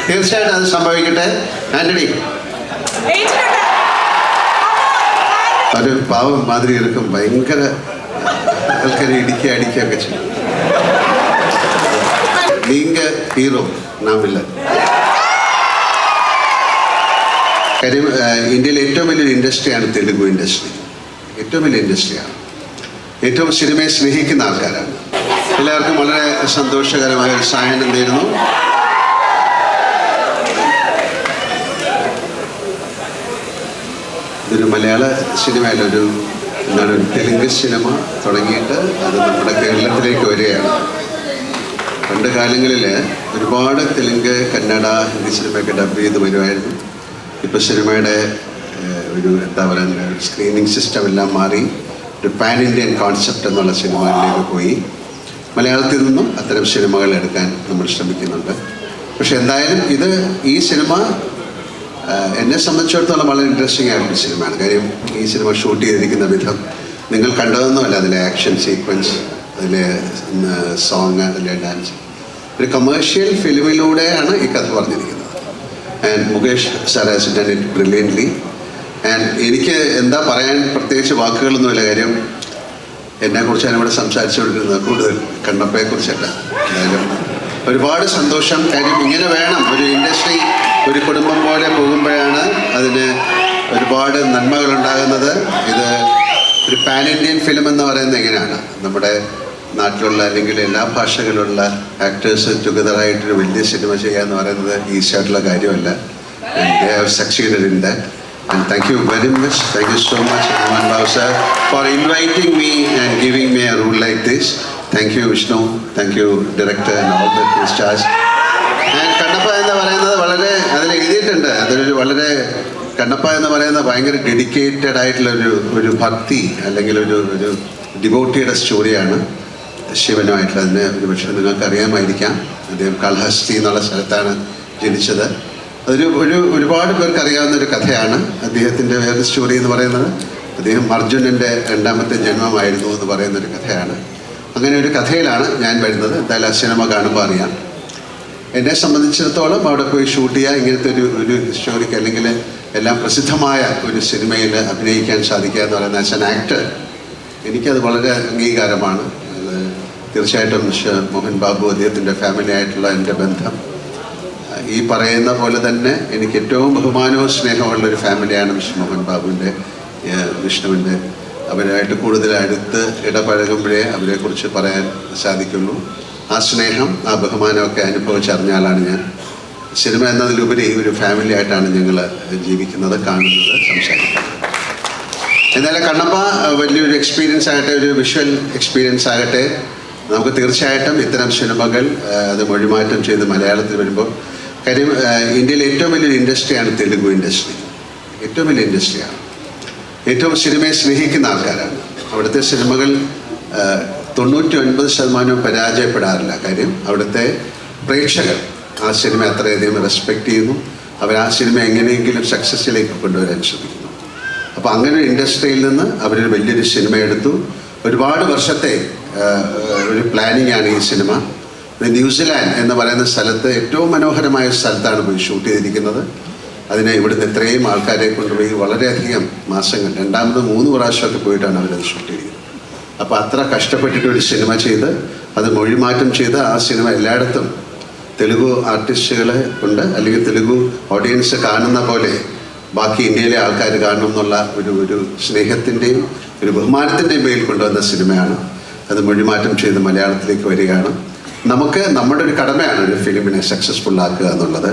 തീർച്ചയായിട്ടും അത് സംഭവിക്കട്ടെ. ആന്റണി ഒരു പാവം മാതിരി ഇരിക്കും, ഭയങ്കര ആൾക്കാരെ അടിക്കുകയൊക്കെ ചെയ്യും. നീങ്ക ഹീറോ നാം വില്ലൻ. കാര്യം ഇന്ത്യയിലെ ഏറ്റവും വലിയൊരു ഇൻഡസ്ട്രിയാണ് തെലുഗു ഇൻഡസ്ട്രി. ഏറ്റവും വലിയ ഇൻഡസ്ട്രിയാണ്. ഏറ്റവും സിനിമയെ സ്നേഹിക്കുന്ന ആൾക്കാരാണ്. എല്ലാവർക്കും വളരെ സന്തോഷകരമായ ഒരു സായനം നേരുന്നു. ഇതൊരു മലയാള സിനിമയല്ല, ഒരു തെലുങ്ക് സിനിമ തുടങ്ങിയിട്ട് അത് നമ്മുടെ കേരളത്തിലേക്ക് വരികയാണ്. പണ്ട് കാലങ്ങളിൽ ഒരുപാട് തെലുങ്ക്, കന്നഡ, ഹിന്ദി സിനിമയൊക്കെ ഡബ് ചെയ്ത് വരുമായിരുന്നു. ഇപ്പോൾ സിനിമയുടെ ഒരു എന്താ പറയുക, സ്ക്രീനിങ് സിസ്റ്റം എല്ലാം മാറി ഒരു പാൻ ഇന്ത്യൻ കോൺസെപ്റ്റ് എന്നുള്ള സിനിമകളിലേക്ക് പോയി. മലയാളത്തിൽ നിന്നും അത്തരം സിനിമകൾ എടുക്കാൻ നമ്മൾ ശ്രമിക്കുന്നുണ്ട്. പക്ഷെ എന്തായാലും ഈ സിനിമ എന്നെ സംബന്ധിച്ചിടത്തോളം വളരെ ഇൻട്രസ്റ്റിംഗ് ആയിട്ടൊരു സിനിമയാണ്. കാര്യം ഈ സിനിമ ഷൂട്ട് ചെയ്തിരിക്കുന്ന വിധം നിങ്ങൾ കണ്ടതൊന്നുമല്ല. അതിലെ ആക്ഷൻ സീക്വൻസ്, അതിലെ സോങ്, അതിലെ ഡാൻസ്, ഒരു കമേഴ്ഷ്യൽ ഫിലിമിലൂടെയാണ് ഈ കഥ പറഞ്ഞിരിക്കുന്നത്. And Mukesh sir has done it brilliantly. And എനിക്ക് എന്താ പറയാൻ പ്രത്യേകിച്ച് വാക്കുകളൊന്നുമില്ല. കാര്യം എന്നെക്കുറിച്ചാണ് ഇവിടെ സംസാരിച്ചുകൊണ്ടിരുന്നത്, കൂടുതൽ കണ്ണപ്പയെക്കുറിച്ചല്ല. എന്തായാലും ഒരുപാട് സന്തോഷം. കാര്യം ഇങ്ങനെ വേണം ഒരു ഇൻഡസ്ട്രി, ഒരു കുടുംബം പോലെ പോകുമ്പോഴാണ് അതിന് ഒരുപാട് നന്മകളുണ്ടാകുന്നത്. ഇത് ഒരു പാൻ ഇന്ത്യൻ ഫിലിം എന്ന് പറയുന്നത് എങ്ങനെയാണ്, നമ്മുടെ നാട്ടിലുള്ള അല്ലെങ്കിൽ എല്ലാ ഭാഷകളിലുള്ള ആക്ടേഴ്സ് ടുഗദറായിട്ടൊരു വലിയ സിനിമ ചെയ്യുക എന്ന് പറയുന്നത് ഈസി ആയിട്ടുള്ള കാര്യമല്ല. And they have succeeded in that. And thank you very much. Thank you so much, Mohan Babu sir, for inviting me and giving me a role like this. Thank you, Vishnu. Thank you, director and all the crew stars. And Kannappa എന്ന് പറയുന്നത് വളരെ അതിൽ എഴുതിയിട്ടുണ്ട്. അതൊരു വളരെ കണ്ണപ്പ എന്ന് പറയുന്നത് ഭയങ്കര ഡെഡിക്കേറ്റഡ് ആയിട്ടുള്ള ഒരു ഭക്തി അല്ലെങ്കിൽ ഒരു ഡിവോട്ടിയുടെ സ്റ്റോറിയാണ്. ശിവനുമായിട്ടുള്ള അതിന് ഒരു പക്ഷേ നിങ്ങൾക്ക് അറിയാമായിരിക്കാം. അദ്ദേഹം കാളഹസ്തി എന്നുള്ള സ്ഥലത്താണ് ജനിച്ചത്. ഒരുപാട് പേർക്ക് അറിയാവുന്ന ഒരു കഥയാണ്. അദ്ദേഹത്തിൻ്റെ വേറെ സ്റ്റോറി എന്ന് പറയുന്നത് അദ്ദേഹം അർജുനൻ്റെ രണ്ടാമത്തെ ജന്മമായിരുന്നു എന്ന് പറയുന്നൊരു കഥയാണ്. അങ്ങനെ ഒരു കഥയിലാണ് ഞാൻ വരുന്നത്. എന്തായാലും ആ സിനിമ കാണുമ്പോൾ അറിയാം. എന്നെ സംബന്ധിച്ചിടത്തോളം അവിടെ പോയി ഷൂട്ട് ചെയ്യുക, ഇങ്ങനത്തെ ഒരു സ്റ്റോറിക്ക് അല്ലെങ്കിൽ എല്ലാം പ്രസിദ്ധമായ ഒരു സിനിമയിൽ അഭിനയിക്കാൻ സാധിക്കുക എന്ന് പറയുന്ന ആസ് ആൻ ആക്ടർ എനിക്കത് വളരെ അംഗീകാരമാണ്. തീർച്ചയായിട്ടും മിസ്റ്റർ മോഹൻ ബാബു, അദ്ദേഹത്തിൻ്റെ ഫാമിലി ആയിട്ടുള്ള എൻ്റെ ബന്ധം ഈ പറയുന്ന പോലെ തന്നെ എനിക്ക് ഏറ്റവും ബഹുമാനവും സ്നേഹമുള്ളൊരു ഫാമിലിയാണ് മിസ്റ്റർ മോഹൻ ബാബുവിൻ്റെ, വിഷ്ണുവിൻ്റെ. അവരായിട്ട് കൂടുതൽ അടുത്ത് ഇടപഴകുമ്പോഴേ അവരെക്കുറിച്ച് പറയാൻ സാധിക്കുള്ളൂ. ആ സ്നേഹം, ആ ബഹുമാനമൊക്കെ അനുഭവിച്ചറിഞ്ഞ ആളാണ് ഞാൻ. സിനിമ എന്നതിലുപരി ഒരു ഫാമിലി ആയിട്ടാണ് ഞങ്ങൾ ജീവിക്കുന്നത്, കാണുന്നത്, സംസാരിക്കുന്നത്. എന്നാലും കണ്ണപ്പ വലിയൊരു എക്സ്പീരിയൻസ് ആകട്ടെ, ഒരു വിഷ്വൽ എക്സ്പീരിയൻസ് ആകട്ടെ. നമുക്ക് തീർച്ചയായിട്ടും ഇത്തരം സിനിമകൾ അത് മൊഴിമാറ്റം ചെയ്ത് മലയാളത്തിൽ വരുമ്പോൾ, കാര്യം ഇന്ത്യയിലെ ഏറ്റവും വലിയൊരു ഇൻഡസ്ട്രിയാണ് തെലുഗു ഇൻഡസ്ട്രി. ഏറ്റവും വലിയ ഇൻഡസ്ട്രിയാണ്. ഏറ്റവും സിനിമയെ സ്നേഹിക്കുന്ന ആൾക്കാരാണ്. അവിടുത്തെ സിനിമകൾ 99% പരാജയപ്പെടാറില്ല. കാര്യം അവിടുത്തെ പ്രേക്ഷകർ ആ സിനിമ അത്രയധികം റെസ്പെക്റ്റ് ചെയ്യുന്നു. അവർ ആ സിനിമ എങ്ങനെയെങ്കിലും സക്സസ്സിലേക്ക് കൊണ്ടുവരാൻ ശ്രമിക്കുന്നു. അപ്പോൾ അങ്ങനെ ഒരു ഇൻഡസ്ട്രിയിൽ നിന്ന് അവരൊരു വലിയൊരു സിനിമ എടുത്തു. ഒരുപാട് വർഷത്തെ ഒരു പ്ലാനിങ് ആണ് ഈ സിനിമ. ന്യൂസിലാൻഡ് എന്ന് പറയുന്ന സ്ഥലത്ത് ഏറ്റവും മനോഹരമായ സ്ഥലത്താണ് പോയി ഷൂട്ട് ചെയ്തിരിക്കുന്നത്. അതിനെ ഇവിടുന്ന് എത്രയും ആൾക്കാരെ കൊണ്ടുപോയി വളരെയധികം മാസങ്ങൾ, 2, 3 പ്രാവശ്യമൊക്കെ പോയിട്ടാണ് അവരത് ഷൂട്ട് ചെയ്തത്. അപ്പോൾ അത്ര കഷ്ടപ്പെട്ടിട്ടൊരു സിനിമ ചെയ്ത് അത് മൊഴിമാറ്റം ചെയ്ത് ആ സിനിമ എല്ലായിടത്തും തെലുഗു ആർട്ടിസ്റ്റുകളെ കൊണ്ട് അല്ലെങ്കിൽ തെലുഗു ഓഡിയൻസ് കാണുന്ന പോലെ ബാക്കി ഇന്ത്യയിലെ ആൾക്കാർ കാണണം എന്നുള്ള ഒരു സ്നേഹത്തിൻ്റെയും ഒരു ബഹുമാനത്തിൻ്റെയും പേരിൽ കൊണ്ടുവന്ന സിനിമയാണ്. അത് മൊഴിമാറ്റം ചെയ്ത് മലയാളത്തിലേക്ക് വരികയാണ്. നമുക്ക് നമ്മുടെ ഒരു കടമയാണ് ഒരു ഫിലിമിനെ സക്സസ്ഫുൾ ആക്കുക എന്നുള്ളത്.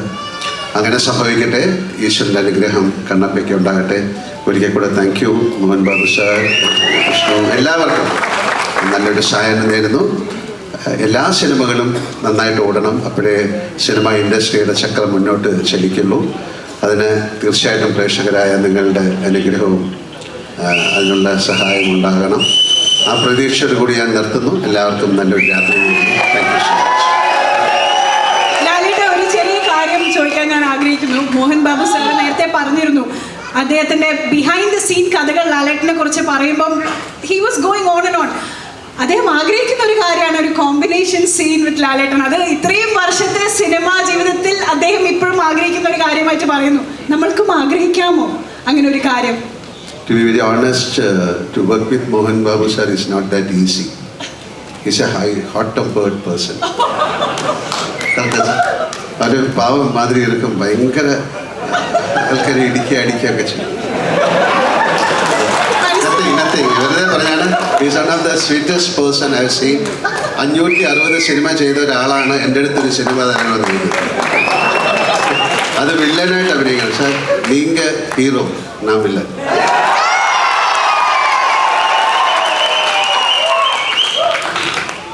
അങ്ങനെ സംഭവിക്കട്ടെ. ഈശ്വരൻ്റെ അനുഗ്രഹം കണ്ണപ്പയ്ക്ക് ഉണ്ടാകട്ടെ. ഒരിക്കൽ കൂടെ thank you Mohan Babu sir, Vishnu, എല്ലാവർക്കും നല്ലൊരു സായനം നേരുന്നു. എല്ലാ സിനിമകളും നന്നായിട്ട് ഓടണം. അപ്പോഴേ സിനിമ ഇൻഡസ്ട്രിയുടെ ചക്രം മുന്നോട്ട് ചലിക്കുള്ളൂ. അതിന് തീർച്ചയായിട്ടും പ്രേക്ഷകരായ നിങ്ങളുടെ അനുഗ്രഹവും അതിനുള്ള സഹായം ഉണ്ടാകണം. ആ പ്രതീക്ഷയോട് കൂടി ഞാൻ നിർത്തുന്നു. എല്ലാവർക്കും നല്ലൊരു രാത്രി. Thank you so much. ലാലേട്ട, ഒരു ചെറിയ കാര്യം ചോദിക്കാൻ ഞാൻ ആഗ്രഹിക്കുന്നു. മോഹൻ ബാബു സാർ നേരത്തെ പറഞ്ഞിരുന്നു അദ്ദേഹത്തിൻ്റെ ബിഹൈൻഡ് ദ സീൻ കഥകൾ ലാലേട്ടനെ കുറിച്ച് പറയുമ്പം he was going on and on. അദ്ദേഹം ആഗ്രഹിക്കുന്ന ഒരു കാര്യമാണ് ഒരു കോമ്പിനേഷൻ സീൻ വിത്ത് ലാലേട്ടൻ. അത് ഇത്രയും വർഷത്തെ സിനിമാ ജീവിതത്തിൽ അദ്ദേഹം ഇപ്പോഴും ആദ്യമായിട്ട് പറയുന്നു. നമ്മൾക്കും ആഗ്രഹിക്കാമോ അങ്ങനെ ഒരു കാര്യം? To be very honest, to work with Mohan Babu sir is not that easy. He's a hot-tempered person. ഒരു പാവം മാതിരി ഇരിക്കും, ഭയങ്കര ആൾക്കാരെ അടിക്കുകയൊക്കെ ചെയ്യും. Nothing. വെറുതെ പറഞ്ഞാണ്. He's one of the sweetest person I have seen. 560 cinema ചെയ്ത ഒരാളാണ് എൻ്റെ അടുത്തൊരു സിനിമ തരണമെന്ന് ചോദിച്ചത്. അത് വില്ലനായിട്ട് അഭിനയിക്കണം. സാർ നീങ്ക ഹീറോ, നാ വില്ലൻ.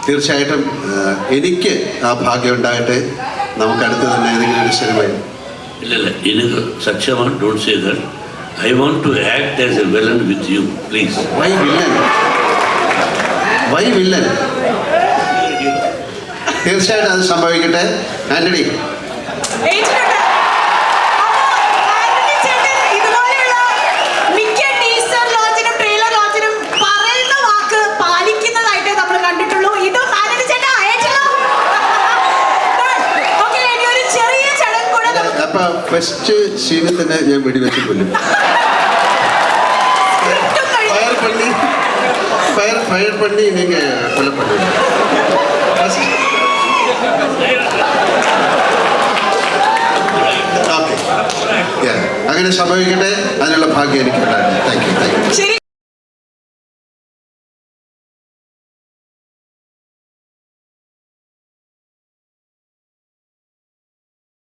തീർച്ചയായിട്ടും എനിക്ക് ആ ഭാഗ്യം ഉണ്ടാകട്ടെ. നമുക്കടുത്ത് തന്നെ ഏതെങ്കിലും ഒരു സിനിമയിൽ. ഇല്ല എനിക്ക് സത്യമാണ്. Don't say that. I want to act as a villain with you, please. Why villain? തീർച്ചയായിട്ടും അത് സംഭവിക്കട്ടെ. ആന്റണി, അപ്പൊ ഫസ്റ്റ് സീനിൽ തന്നെ ഞാൻ വെടിവെച്ച് കൊല്ലും. ഫയർ പണി നീങ്ക കൊല്ലപ്പെട്ടു. ഓക്കെ, അങ്ങനെ സംഭവിക്കട്ടെ. അതിനുള്ള ഭാഗ്യം എനിക്കുണ്ടായിരുന്നു. Thank you. ശരി.